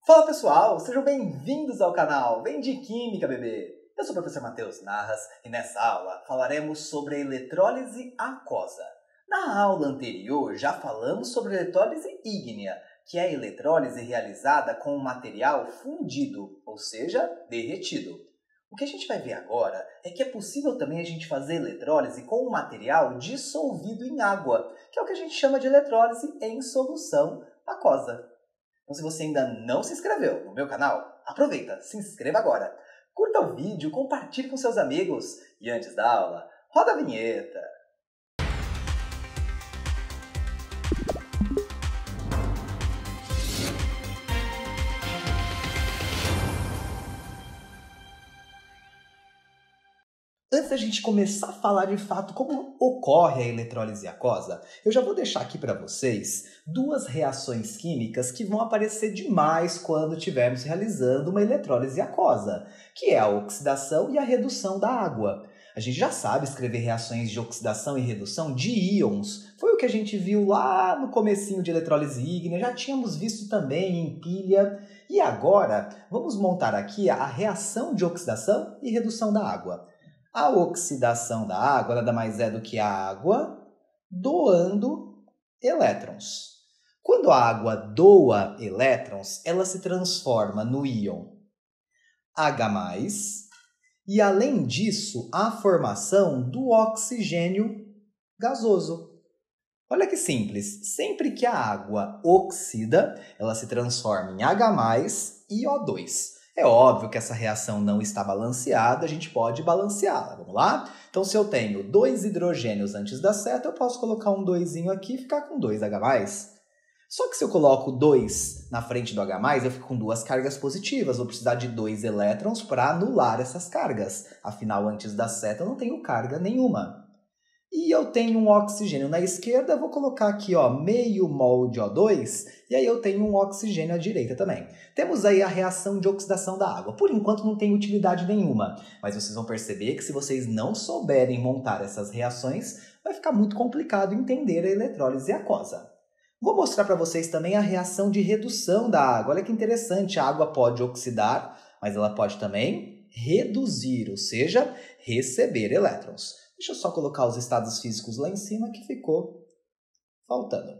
Fala pessoal, sejam bem-vindos ao canal Vem de Química, bebê! Eu sou o professor Matheus Narras e nessa aula falaremos sobre a eletrólise aquosa. Na aula anterior já falamos sobre a eletrólise ígnea, que é a eletrólise realizada com um material fundido, ou seja, derretido. O que a gente vai ver agora é que é possível também a gente fazer eletrólise com um material dissolvido em água, que é o que a gente chama de eletrólise em solução aquosa. Então, se você ainda não se inscreveu no meu canal, aproveita, se inscreva agora. Curta o vídeo, compartilhe com seus amigos e antes da aula, roda a vinheta. Antes da gente começar a falar de fato como ocorre a eletrólise aquosa, eu já vou deixar aqui para vocês duas reações químicas que vão aparecer demais quando estivermos realizando uma eletrólise aquosa, que é a oxidação e a redução da água. A gente já sabe escrever reações de oxidação e redução de íons. Foi o que a gente viu lá no comecinho de eletrólise ígnea, já tínhamos visto também em pilha. E agora, vamos montar aqui a reação de oxidação e redução da água. A oxidação da água nada mais é do que a água doando elétrons. Quando a água doa elétrons, ela se transforma no íon H+, e além disso, há a formação do oxigênio gasoso. Olha que simples, sempre que a água oxida, ela se transforma em H+ e O2. É óbvio que essa reação não está balanceada, a gente pode balanceá-la. Vamos lá? Então, se eu tenho 2 hidrogênios antes da seta, eu posso colocar um 2zinho aqui e ficar com 2H+. Só que se eu coloco 2 na frente do H+, eu fico com 2 cargas positivas. Vou precisar de 2 elétrons para anular essas cargas. Afinal, antes da seta, eu não tenho carga nenhuma. E eu tenho um oxigênio na esquerda, vou colocar aqui meio mol de O2, e aí eu tenho um oxigênio à direita também. Temos aí a reação de oxidação da água. Por enquanto não tem utilidade nenhuma, mas vocês vão perceber que se vocês não souberem montar essas reações, vai ficar muito complicado entender a eletrólise aquosa. Vou mostrar para vocês também a reação de redução da água. Olha que interessante, a água pode oxidar, mas ela pode também reduzir, ou seja, receber elétrons. Deixa eu só colocar os estados físicos lá em cima que ficou faltando.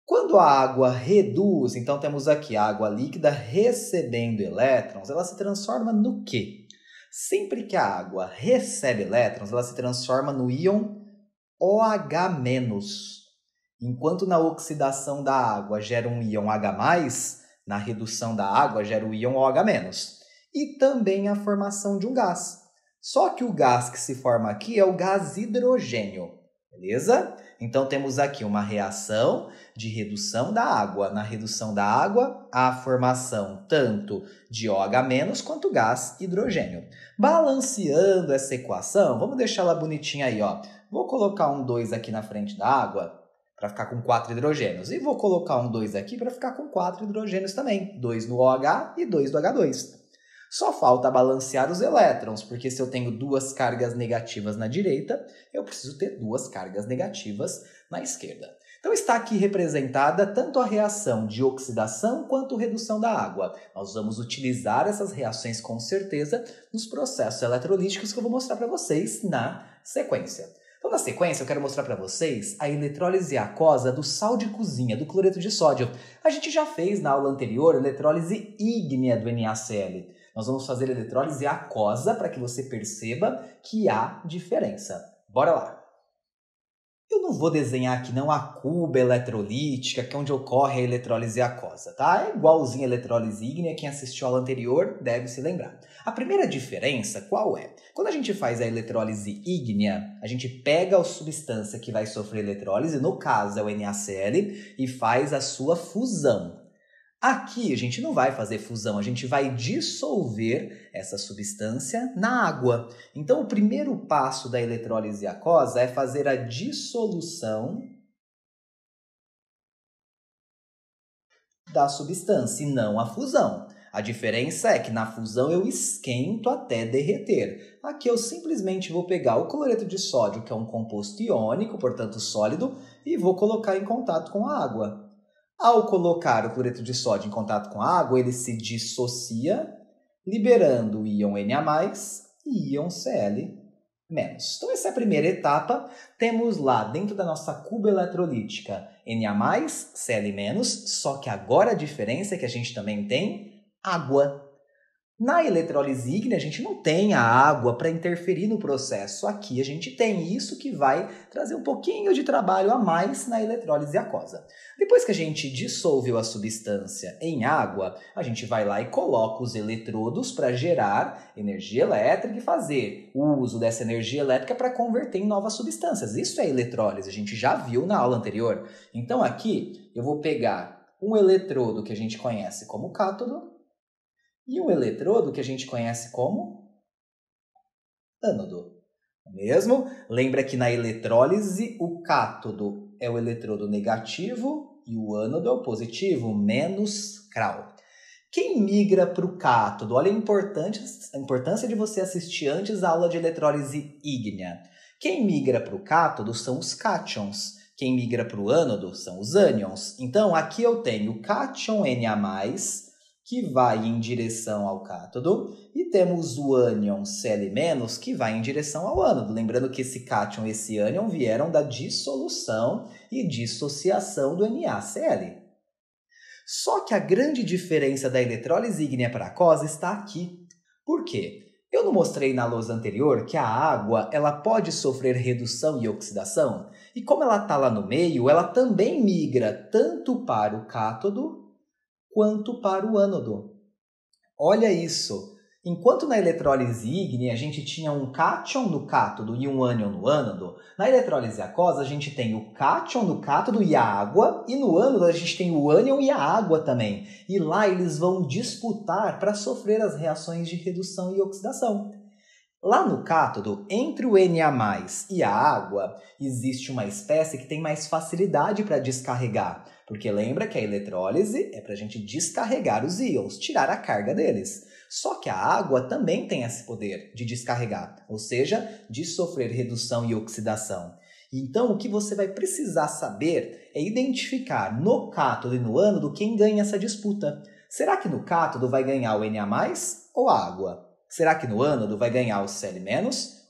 Quando a água reduz, então temos aqui a água líquida recebendo elétrons, ela se transforma no quê? Sempre que a água recebe elétrons, ela se transforma no íon OH-. Enquanto na oxidação da água gera um íon H+, na redução da água gera o íon OH-. E também a formação de um gás. Só que o gás que se forma aqui é o gás hidrogênio, beleza? Então temos aqui uma reação de redução da água. Na redução da água, há a formação tanto de OH- quanto gás hidrogênio. Balanceando essa equação, vamos deixar ela bonitinha aí, ó. Vou colocar um 2 aqui na frente da água para ficar com 4 hidrogênios. E vou colocar um 2 aqui para ficar com 4 hidrogênios também. 2 no OH e 2 no H2. Só falta balancear os elétrons, porque se eu tenho 2 cargas negativas na direita, eu preciso ter 2 cargas negativas na esquerda. Então está aqui representada tanto a reação de oxidação quanto redução da água. Nós vamos utilizar essas reações com certeza nos processos eletrolíticos que eu vou mostrar para vocês na sequência. Então, na sequência, eu quero mostrar para vocês a eletrólise aquosa do sal de cozinha, do cloreto de sódio. A gente já fez na aula anterior a eletrólise ígnea do NaCl. Nós vamos fazer eletrólise aquosa para que você perceba que há diferença. Bora lá! Eu não vou desenhar aqui não a cuba eletrolítica, que é onde ocorre a eletrólise aquosa, tá? É igualzinho a eletrólise ígnea, quem assistiu a aula anterior deve se lembrar. A primeira diferença qual é? Quando a gente faz a eletrólise ígnea, a gente pega a substância que vai sofrer eletrólise, no caso é o NaCl, e faz a sua fusão. Aqui a gente não vai fazer fusão, a gente vai dissolver essa substância na água. Então o primeiro passo da eletrólise aquosa é fazer a dissolução da substância e não a fusão. A diferença é que na fusão eu esquento até derreter. Aqui eu simplesmente vou pegar o cloreto de sódio, que é um composto iônico, portanto sólido, e vou colocar em contato com a água. Ao colocar o cloreto de sódio em contato com a água, ele se dissocia, liberando o íon Na+, e íon Cl-. Então, essa é a primeira etapa. Temos lá, dentro da nossa cuba eletrolítica, Na+, Cl-, só que agora a diferença é que a gente também tem água. Na eletrólise ígnea, a gente não tem a água para interferir no processo. Aqui a gente tem isso que vai trazer um pouquinho de trabalho a mais na eletrólise aquosa. Depois que a gente dissolveu a substância em água, a gente vai lá e coloca os eletrodos para gerar energia elétrica e fazer o uso dessa energia elétrica para converter em novas substâncias. Isso é eletrólise, a gente já viu na aula anterior. Então aqui eu vou pegar um eletrodo que a gente conhece como cátodo e um eletrodo que a gente conhece como ânodo. Mesmo? Lembra que na eletrólise o cátodo é o eletrodo negativo e o ânodo é o positivo, menos grau. Quem migra para o cátodo? Olha a importância de você assistir antes a aula de eletrólise ígnea. Quem migra para o cátodo são os cátions. Quem migra para o ânodo são os ânions. Então, aqui eu tenho o cátion Na+, que vai em direção ao cátodo, e temos o ânion Cl-, que vai em direção ao ânodo. Lembrando que esse cátion e esse ânion vieram da dissolução e dissociação do NaCl. Só que a grande diferença da eletrólise ígnea para aquosa está aqui. Por quê? Eu não mostrei na lousa anterior que a água ela pode sofrer redução e oxidação? E como ela está lá no meio, ela também migra tanto para o cátodo quanto para o ânodo. Olha isso! Enquanto na eletrólise ígnea a gente tinha um cátion no cátodo e um ânion no ânodo, na eletrólise aquosa a gente tem o cátion no cátodo e a água, e no ânodo a gente tem o ânion e a água também. E lá eles vão disputar para sofrer as reações de redução e oxidação. Lá no cátodo, entre o Na+ e a água, existe uma espécie que tem mais facilidade para descarregar. Porque lembra que a eletrólise é para a gente descarregar os íons, tirar a carga deles. Só que a água também tem esse poder de descarregar, ou seja, de sofrer redução e oxidação. Então, o que você vai precisar saber é identificar no cátodo e no ânodo quem ganha essa disputa. Será que no cátodo vai ganhar o Na+ ou a água? Será que no ânodo vai ganhar o Cl-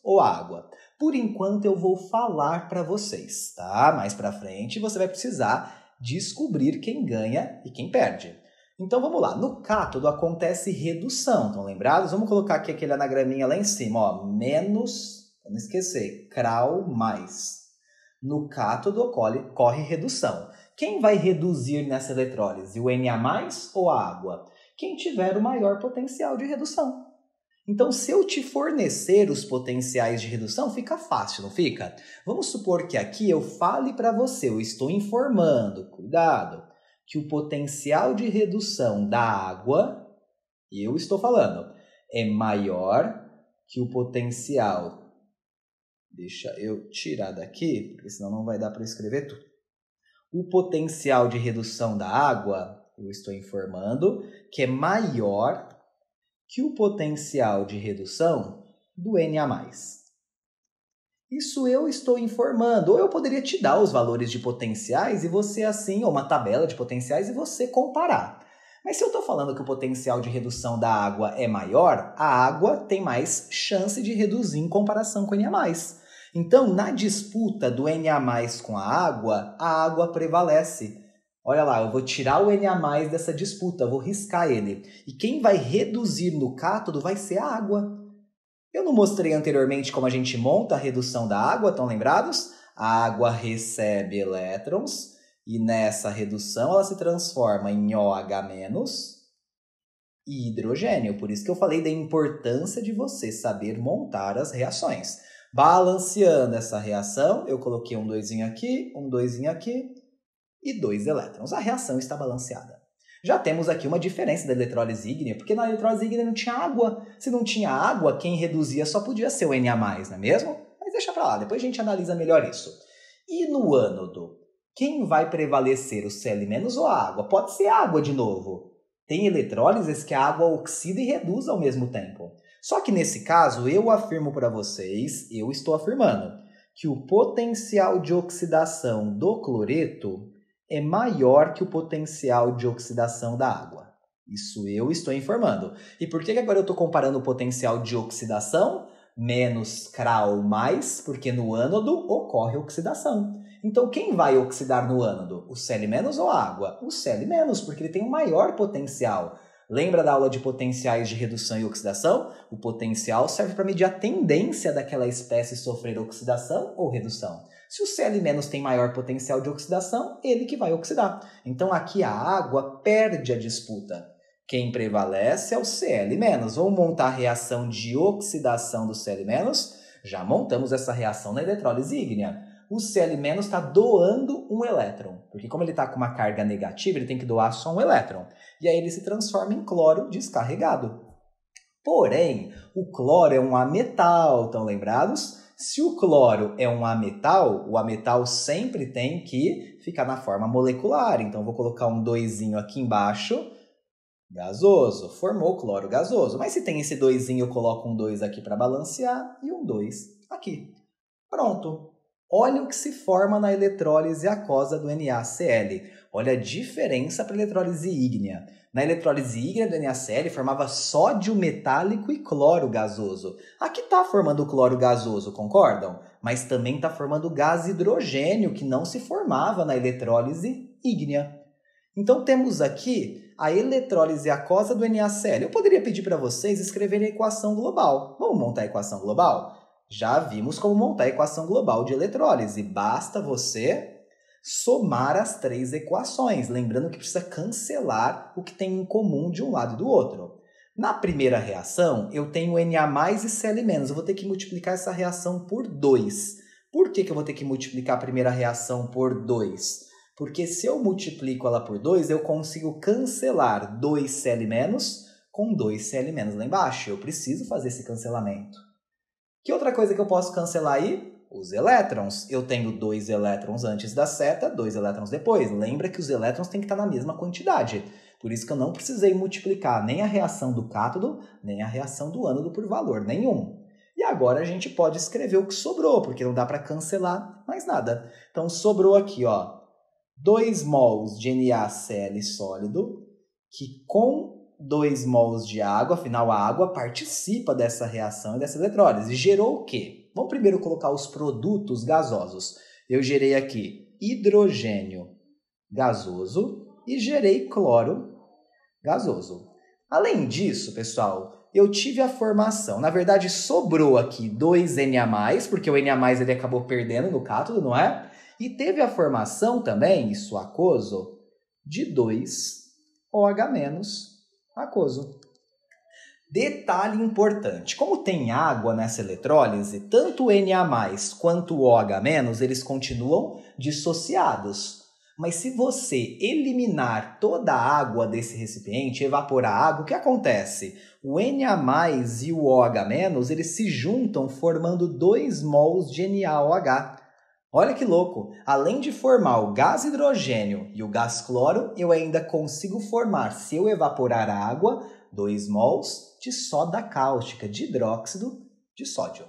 ou a água? Por enquanto eu vou falar para vocês, tá? Mais para frente você vai precisar descobrir quem ganha e quem perde. Então vamos lá, no cátodo acontece redução, estão lembrados? Vamos colocar aqui aquele anagraminha lá em cima, ó, menos, para não esquecer, CRAU+. No cátodo corre redução. Quem vai reduzir nessa eletrólise, o Na+ ou a água? Quem tiver o maior potencial de redução. Então, se eu te fornecer os potenciais de redução, fica fácil, não fica? Vamos supor que aqui eu fale para você, eu estou informando, cuidado, que o potencial de redução da água, eu estou falando, é maior que o potencial. Deixa eu tirar daqui, porque senão não vai dar para escrever tudo. O potencial de redução da água, eu estou informando, que é maior que o potencial de redução do Na+. Isso eu estou informando, ou eu poderia te dar os valores de potenciais e você assim, ou uma tabela de potenciais e você comparar. Mas se eu estou falando que o potencial de redução da água é maior, a água tem mais chance de reduzir em comparação com o Na+. Então, na disputa do Na+ com a água prevalece. Olha lá, eu vou tirar o Na+ dessa disputa, vou riscar ele. E quem vai reduzir no cátodo vai ser a água. Eu não mostrei anteriormente como a gente monta a redução da água, estão lembrados? A água recebe elétrons e nessa redução ela se transforma em OH- e hidrogênio. Por isso que eu falei da importância de você saber montar as reações. Balanceando essa reação, eu coloquei um 2 aqui, um 2 aqui e 2 elétrons. A reação está balanceada. Já temos aqui uma diferença da eletrólise ígnea, porque na eletrólise ígnea não tinha água. Se não tinha água, quem reduzia só podia ser o Na+, não é mesmo? Mas deixa pra lá, depois a gente analisa melhor isso. E no ânodo, quem vai prevalecer, o Cl- ou a água? Pode ser água de novo. Tem eletrólises que a água oxida e reduz ao mesmo tempo. Só que nesse caso, eu afirmo para vocês, eu estou afirmando, que o potencial de oxidação do cloreto é maior que o potencial de oxidação da água. Isso eu estou informando. E por que agora eu estou comparando o potencial de oxidação? Menos CRAL mais, porque no ânodo ocorre oxidação. Então, quem vai oxidar no ânodo? O Cl- ou a água? O Cl-, porque ele tem um maior potencial. Lembra da aula de potenciais de redução e oxidação? O potencial serve para medir a tendência daquela espécie sofrer oxidação ou redução. Se o Cl- tem maior potencial de oxidação, ele que vai oxidar. Então, aqui a água perde a disputa. Quem prevalece é o Cl-. Vamos montar a reação de oxidação do Cl-. Já montamos essa reação na eletrólise ígnea. O Cl- está doando um elétron, porque como ele está com uma carga negativa, ele tem que doar só um elétron. E aí ele se transforma em cloro descarregado. Porém, o cloro é um ametal, estão lembrados? Se o cloro é um ametal, o ametal sempre tem que ficar na forma molecular. Então, vou colocar um 2 aqui embaixo. Gasoso, formou cloro gasoso. Mas se tem esse 2, eu coloco um 2 aqui para balancear e um 2 aqui. Pronto. Olha o que se forma na eletrólise aquosa do NaCl. Olha a diferença para a eletrólise ígnea. Na eletrólise ígnea do NaCl formava sódio metálico e cloro gasoso. Aqui está formando cloro gasoso, concordam? Mas também está formando gás hidrogênio, que não se formava na eletrólise ígnea. Então temos aqui a eletrólise aquosa do NaCl. Eu poderia pedir para vocês escreverem a equação global. Vamos montar a equação global? Já vimos como montar a equação global de eletrólise. Basta você somar as 3 equações. Lembrando que precisa cancelar o que tem em comum de um lado e do outro. Na primeira reação, eu tenho Na e Cl-. Eu vou ter que multiplicar essa reação por 2. Por que eu vou ter que multiplicar a primeira reação por 2? Porque se eu multiplico ela por 2, eu consigo cancelar 2 Cl- com 2 Cl- lá embaixo. Eu preciso fazer esse cancelamento. Que outra coisa que eu posso cancelar aí? Os elétrons. Eu tenho 2 elétrons antes da seta, 2 elétrons depois. Lembra que os elétrons têm que estar na mesma quantidade. Por isso que eu não precisei multiplicar nem a reação do cátodo, nem a reação do ânodo por valor nenhum. E agora a gente pode escrever o que sobrou, porque não dá para cancelar mais nada. Então sobrou aqui, ó, 2 mols de NaCl sólido, que com 2 mols de água, afinal a água participa dessa reação e dessa eletrólise. Gerou o quê? Vamos primeiro colocar os produtos gasosos. Eu gerei aqui hidrogênio gasoso e gerei cloro gasoso. Além disso, pessoal, eu tive a formação, na verdade sobrou aqui 2 Na+, porque o Na+, ele acabou perdendo no cátodo, não é? E teve a formação também, isso aquoso, de 2 OH- aquoso. Detalhe importante, como tem água nessa eletrólise, tanto o Na+, quanto o OH- eles continuam dissociados. Mas se você eliminar toda a água desse recipiente, evaporar a água, o que acontece? O Na+ e o OH- eles se juntam formando 2 mols de NaOH. Olha que louco! Além de formar o gás hidrogênio e o gás cloro, eu ainda consigo formar, se eu evaporar a água, 2 mols de soda cáustica, de hidróxido de sódio.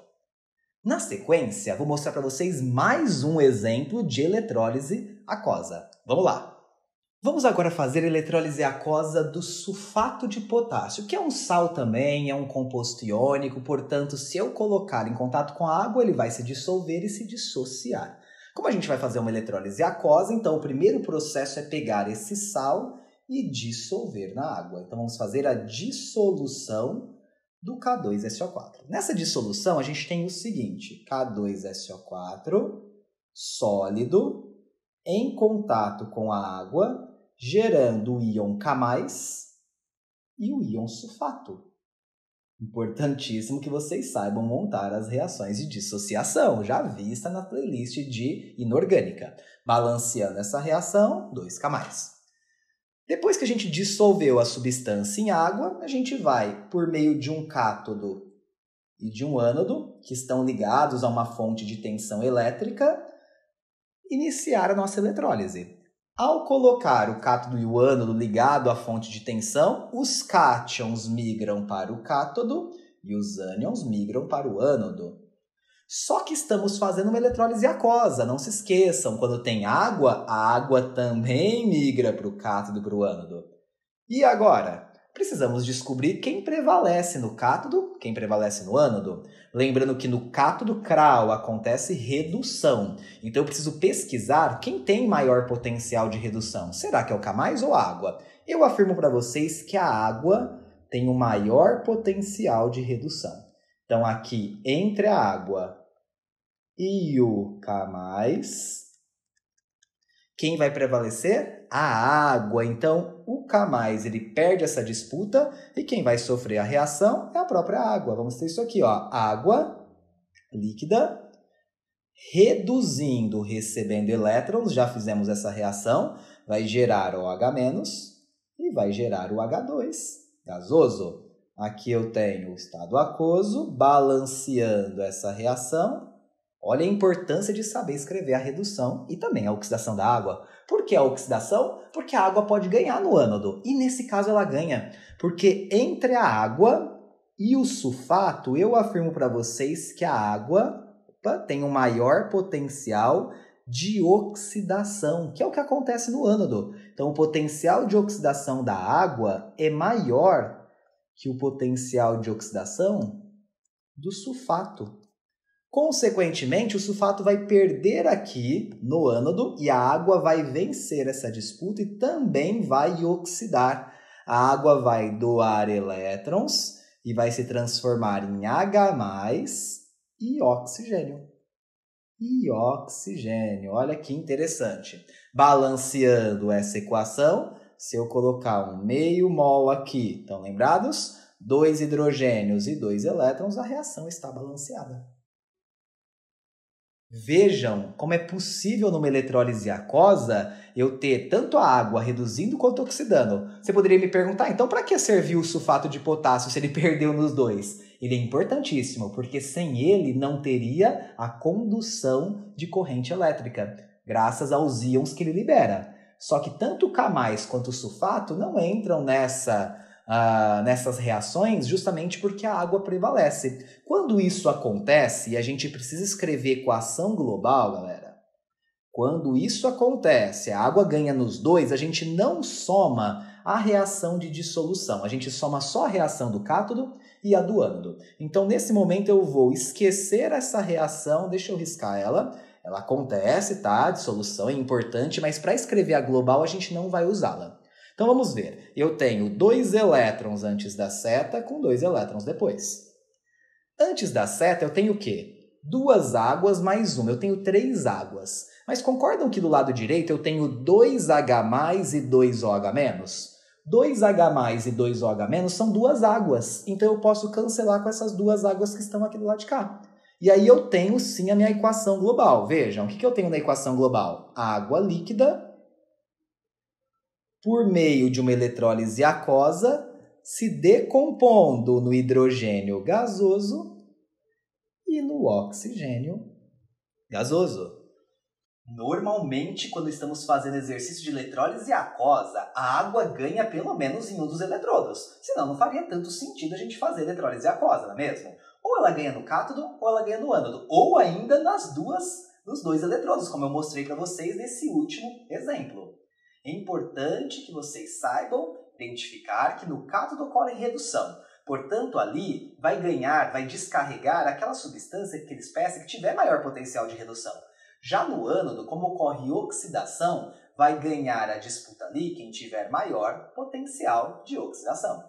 Na sequência, vou mostrar para vocês mais um exemplo de eletrólise aquosa. Vamos lá! Vamos agora fazer a eletrólise aquosa do sulfato de potássio, que é um sal também, é um composto iônico, portanto, se eu colocar em contato com a água, ele vai se dissolver e se dissociar. Como a gente vai fazer uma eletrólise aquosa, então o primeiro processo é pegar esse sal e dissolver na água. Então vamos fazer a dissolução do K2SO4. Nessa dissolução, a gente tem o seguinte, K2SO4 sólido em contato com a água, gerando o íon K+, e o íon sulfato. Importantíssimo que vocês saibam montar as reações de dissociação, já vista na playlist de inorgânica. Balanceando essa reação, 2K+. Depois que a gente dissolveu a substância em água, a gente vai, por meio de um cátodo e de um ânodo, que estão ligados a uma fonte de tensão elétrica, iniciar a nossa eletrólise. Ao colocar o cátodo e o ânodo ligado à fonte de tensão, os cátions migram para o cátodo e os ânions migram para o ânodo. Só que estamos fazendo uma eletrólise aquosa, não se esqueçam, quando tem água, a água também migra para o cátodo e para o ânodo. E agora? Precisamos descobrir quem prevalece no cátodo, quem prevalece no ânodo. Lembrando que no cátodo CRAL acontece redução. Então eu preciso pesquisar quem tem maior potencial de redução. Será que é o K+ ou a água? Eu afirmo para vocês que a água tem o maior potencial de redução. Então aqui, entre a água e o K+, quem vai prevalecer? A água. Então, o K+, ele perde essa disputa e quem vai sofrer a reação é a própria água. Vamos ter isso aqui, ó. Água líquida reduzindo, recebendo elétrons. Já fizemos essa reação. Vai gerar OH- e vai gerar o H2, gasoso. Aqui eu tenho o estado aquoso balanceando essa reação. Olha a importância de saber escrever a redução e também a oxidação da água. Por que a oxidação? Porque a água pode ganhar no ânodo. E nesse caso ela ganha. Porque entre a água e o sulfato, eu afirmo para vocês que a água tem um maior potencial de oxidação, que é o que acontece no ânodo. Então o potencial de oxidação da água é maior que o potencial de oxidação do sulfato. Consequentemente, o sulfato vai perder aqui no ânodo e a água vai vencer essa disputa e também vai oxidar. A água vai doar elétrons e vai se transformar em H+ e oxigênio. E oxigênio, olha que interessante. Balanceando essa equação, se eu colocar um meio mol aqui, estão lembrados? 2 hidrogênios e 2 elétrons, a reação está balanceada. Vejam como é possível numa eletrólise aquosa eu ter tanto a água reduzindo quanto oxidando. Você poderia me perguntar, então para que serviu o sulfato de potássio se ele perdeu nos dois? Ele é importantíssimo, porque sem ele não teria a condução de corrente elétrica, graças aos íons que ele libera. Só que tanto o K+ quanto o sulfato não entram nessas reações justamente porque a água prevalece. Quando isso acontece, e a gente precisa escrever equação global, galera, quando isso acontece, a água ganha nos dois, a gente não soma a reação de dissolução, a gente soma só a reação do cátodo e a do ânodo. Então, nesse momento, eu vou esquecer essa reação, deixa eu riscar ela acontece, tá? A dissolução é importante, mas para escrever a global, a gente não vai usá-la. Então vamos ver, eu tenho 2 elétrons antes da seta com 2 elétrons depois. Antes da seta eu tenho o quê? 2 águas mais 1, eu tenho 3 águas. Mas concordam que do lado direito eu tenho 2H+ e 2OH-? 2H+ e 2OH- são 2 águas, então eu posso cancelar com essas 2 águas que estão aqui do lado de cá. E aí eu tenho sim a minha equação global. Vejam, o que eu tenho na equação global? Água líquida por meio de uma eletrólise aquosa, se decompondo no hidrogênio gasoso e no oxigênio gasoso. Normalmente, quando estamos fazendo exercício de eletrólise aquosa, a água ganha pelo menos em um dos eletrodos. Senão não faria tanto sentido a gente fazer eletrólise aquosa, não é mesmo? Ou ela ganha no cátodo, ou ela ganha no ânodo. Ou ainda nos dois eletrodos, como eu mostrei para vocês nesse último exemplo. É importante que vocês saibam identificar que no cátodo ocorre redução. Portanto, ali vai descarregar aquela substância, aquela espécie que tiver maior potencial de redução. Já no ânodo, como ocorre oxidação, vai ganhar a disputa ali quem tiver maior potencial de oxidação.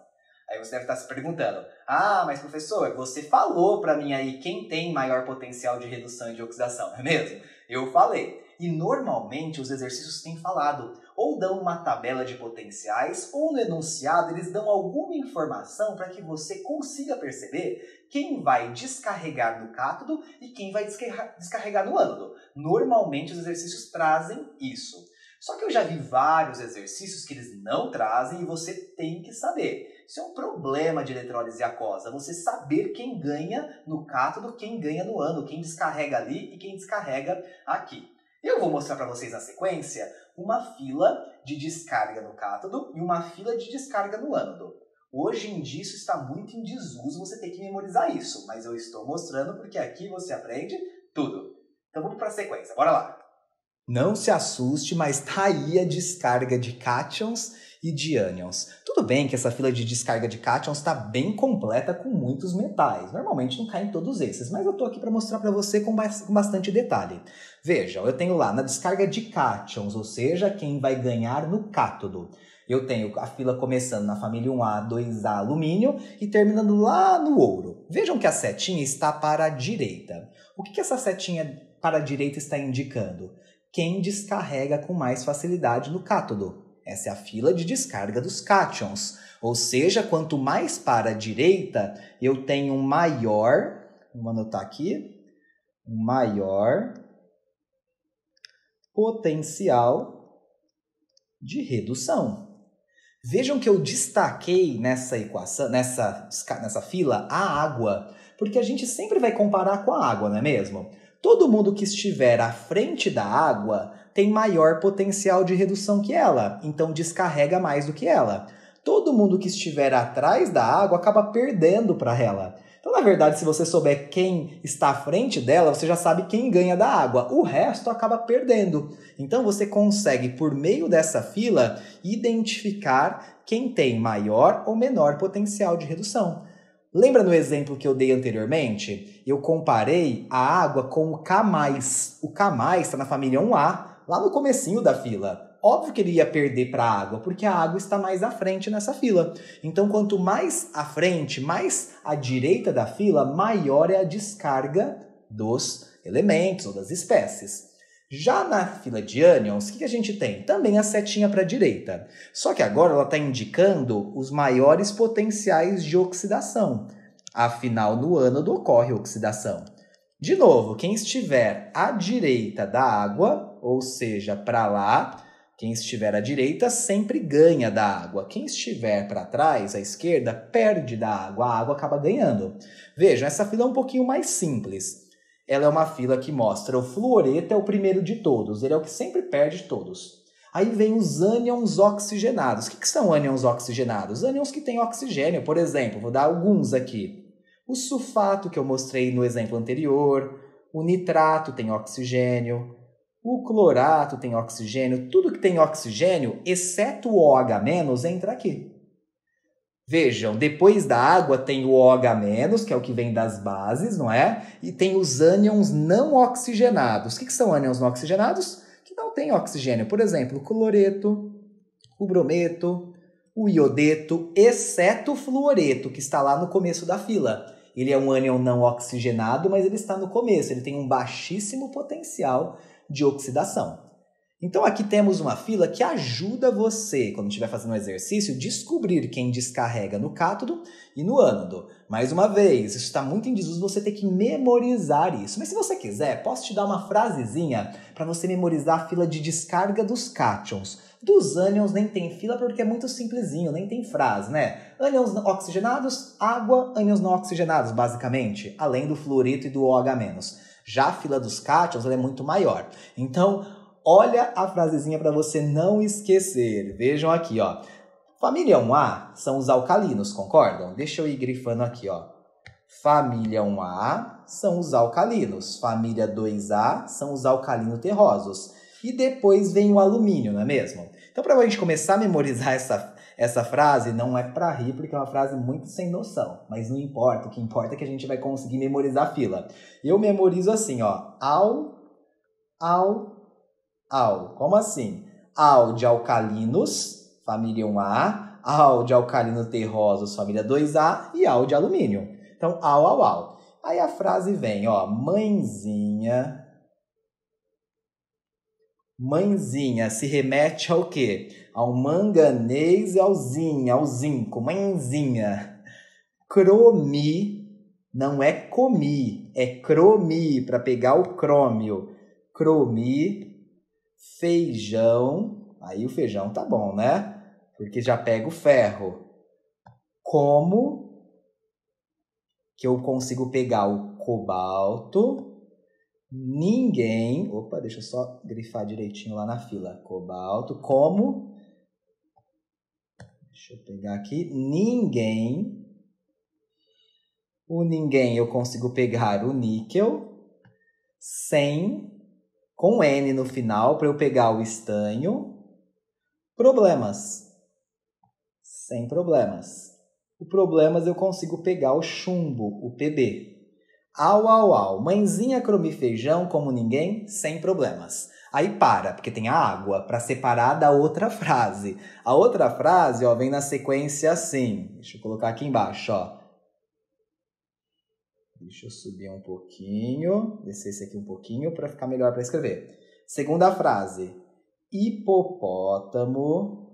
Aí você deve estar se perguntando, mas professor, você falou para mim aí quem tem maior potencial de redução e de oxidação, não é mesmo? Eu falei. E normalmente os exercícios têm falado, ou dão uma tabela de potenciais, ou no enunciado eles dão alguma informação para que você consiga perceber quem vai descarregar no cátodo e quem vai descarregar no ânodo. Normalmente os exercícios trazem isso. Só que eu já vi vários exercícios que eles não trazem e você tem que saber. Isso é um problema de eletrólise aquosa, você saber quem ganha no cátodo, quem ganha no ânodo, quem descarrega ali e quem descarrega aqui. Eu vou mostrar para vocês na sequência uma fila de descarga no cátodo e uma fila de descarga no ânodo. Hoje em dia isso está muito em desuso, você tem que memorizar isso, mas eu estou mostrando porque aqui você aprende tudo. Então vamos para a sequência, bora lá! Não se assuste, mas tá aí a descarga de cátions e de ânions. Tudo bem que essa fila de descarga de cátions está bem completa com muitos metais. Normalmente não caem todos esses, mas eu tô aqui para mostrar para você com bastante detalhe. Vejam, eu tenho lá na descarga de cátions, ou seja, quem vai ganhar no cátodo. Eu tenho a fila começando na família 1A, 2A alumínio e terminando lá no ouro. Vejam que a setinha está para a direita. O que essa setinha para a direita está indicando? Quem descarrega com mais facilidade no cátodo. Essa é a fila de descarga dos cátions. Ou seja, quanto mais para a direita, eu tenho um maior, vamos anotar aqui, um maior potencial de redução. Vejam que eu destaquei nessa equação, nessa fila, a água, porque a gente sempre vai comparar com a água, não é mesmo? Todo mundo que estiver à frente da água tem maior potencial de redução que ela, então descarrega mais do que ela. Todo mundo que estiver atrás da água acaba perdendo para ela. Então, na verdade, se você souber quem está à frente dela, você já sabe quem ganha da água. O resto acaba perdendo. Então, você consegue, por meio dessa fila, identificar quem tem maior ou menor potencial de redução. Lembra no exemplo que eu dei anteriormente? Eu comparei a água com o K+. O K+ está na família 1A, lá no comecinho da fila. Óbvio que ele ia perder para a água, porque a água está mais à frente nessa fila. Então, quanto mais à frente, mais à direita da fila, maior é a descarga dos elementos ou das espécies. Já na fila de ânions, o que a gente tem? Também a setinha para a direita. Só que agora ela está indicando os maiores potenciais de oxidação. Afinal, no ânodo ocorre oxidação. De novo, quem estiver à direita da água, ou seja, para lá, quem estiver à direita sempre ganha da água. Quem estiver para trás, à esquerda, perde da água. A água acaba ganhando. Vejam, essa fila é um pouquinho mais simples. Ela é uma fila que mostra o fluoreto é o primeiro de todos. Ele é o que sempre perde de todos. Aí vem os ânions oxigenados. O que são ânions oxigenados? Ânions que têm oxigênio, por exemplo. Vou dar alguns aqui. O sulfato, que eu mostrei no exemplo anterior. O nitrato tem oxigênio. O clorato tem oxigênio. Tudo que tem oxigênio, exceto o OH-, entra aqui. Vejam, depois da água tem o OH-, que é o que vem das bases, não é? E tem os ânions não oxigenados. O que são ânions não oxigenados? Que não têm oxigênio. Por exemplo, o cloreto, o brometo, o iodeto, exceto o fluoreto, que está lá no começo da fila. Ele é um ânion não oxigenado, mas ele está no começo. Ele tem um baixíssimo potencial de oxidação. Então aqui temos uma fila que ajuda você, quando estiver fazendo um exercício, descobrir quem descarrega no cátodo e no ânodo. Mais uma vez, isso está muito em desuso, você tem que memorizar isso. Mas se você quiser, posso te dar uma frasezinha para você memorizar a fila de descarga dos cátions. Dos ânions nem tem fila porque é muito simplesinho, nem tem frase, né? Ânions oxigenados, água, ânions não oxigenados, basicamente, além do fluoreto e do OH-. Já a fila dos cátions ela é muito maior. Então, olha a frasezinha para você não esquecer. Vejam aqui, ó. Família 1A são os alcalinos, concordam? Deixa eu ir grifando aqui, ó. Família 1A são os alcalinos. Família 2A são os alcalino terrosos. E depois vem o alumínio, não é mesmo? Então, para a gente começar a memorizar essa frase, não é para rir, porque é uma frase muito sem noção. Mas não importa, o que importa é que a gente vai conseguir memorizar a fila. Eu memorizo assim, ó. Al. Como assim? Al de alcalinos, família 1A, al de alcalino terrosos, família 2A e al de alumínio. Então, al. Aí a frase vem, ó, mãezinha se remete ao quê? Ao manganês e ao zinco, mãezinha. Cromi não é comi, é cromi, para pegar o crômio. Cromi, feijão, aí o feijão tá bom, né? Porque já pega o ferro. Como que eu consigo pegar o cobalto? Ninguém... Opa, deixa eu só grifar direitinho lá na fila. Cobalto, como... Deixa eu pegar aqui. Ninguém. O ninguém eu consigo pegar o níquel sem, com N no final, para eu pegar o estanho. Problemas. Sem problemas. O problemas eu consigo pegar o chumbo, o Pb. Au. Mãezinha come feijão como ninguém, sem problemas. Aí para, porque tem a água para separar da outra frase. A outra frase, ó, vem na sequência assim. Deixa eu colocar aqui embaixo, ó. Deixa eu subir um pouquinho, descer esse aqui um pouquinho para ficar melhor para escrever. Segunda frase. Hipopótamo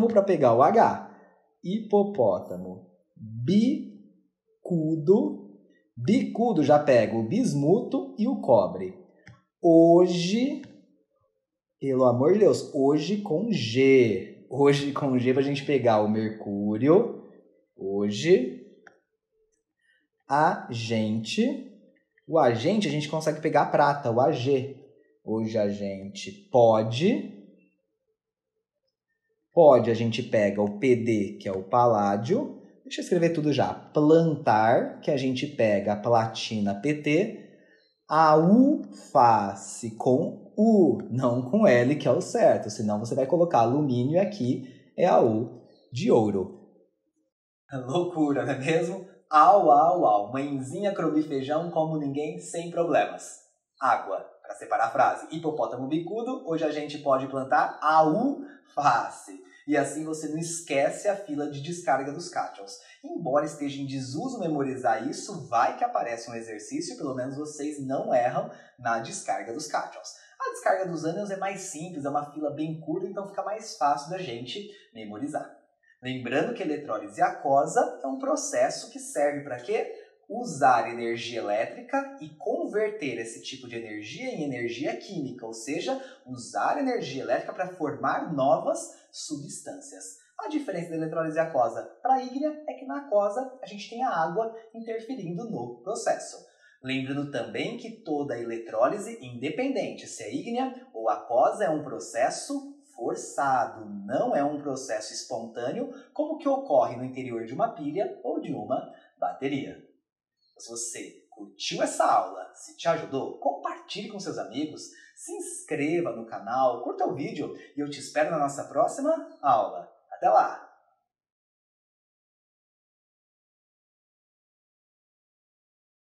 para pegar o H. Hipopótamo. Bicudo já pega o bismuto e o cobre. Hoje, pelo amor de Deus, hoje com G. Hoje com G pra gente pegar o mercúrio. Hoje, o agente a gente consegue pegar a prata, o Ag. Hoje a gente pode a gente pega o Pd, que é o paládio. Deixa eu escrever tudo já. Plantar, que a gente pega a platina Pt. A U-face com U, não com L, que é o certo. Senão você vai colocar alumínio e aqui é a U de ouro. Loucura, não é mesmo? Au. Mãezinha come feijão como ninguém, sem problemas. Água, para separar a frase. Hipopótamo bicudo, hoje a gente pode plantar a U-face. E assim você não esquece a fila de descarga dos cátions. Embora esteja em desuso memorizar isso, vai que aparece um exercício, pelo menos vocês não erram na descarga dos cátions. A descarga dos ânions é mais simples, é uma fila bem curta, então fica mais fácil da gente memorizar. Lembrando que a eletrólise aquosa é um processo que serve para quê? Usar energia elétrica e converter esse tipo de energia em energia química, ou seja, usar energia elétrica para formar novas substâncias. A diferença da eletrólise aquosa para a ígnea é que na aquosa a gente tem a água interferindo no processo. Lembrando também que toda eletrólise, independente se é ígnea ou aquosa, é um processo forçado, não é um processo espontâneo, como que ocorre no interior de uma pilha ou de uma bateria. Se você curtiu essa aula, se te ajudou, compartilhe com seus amigos, se inscreva no canal, curta o vídeo e eu te espero na nossa próxima aula. Até lá!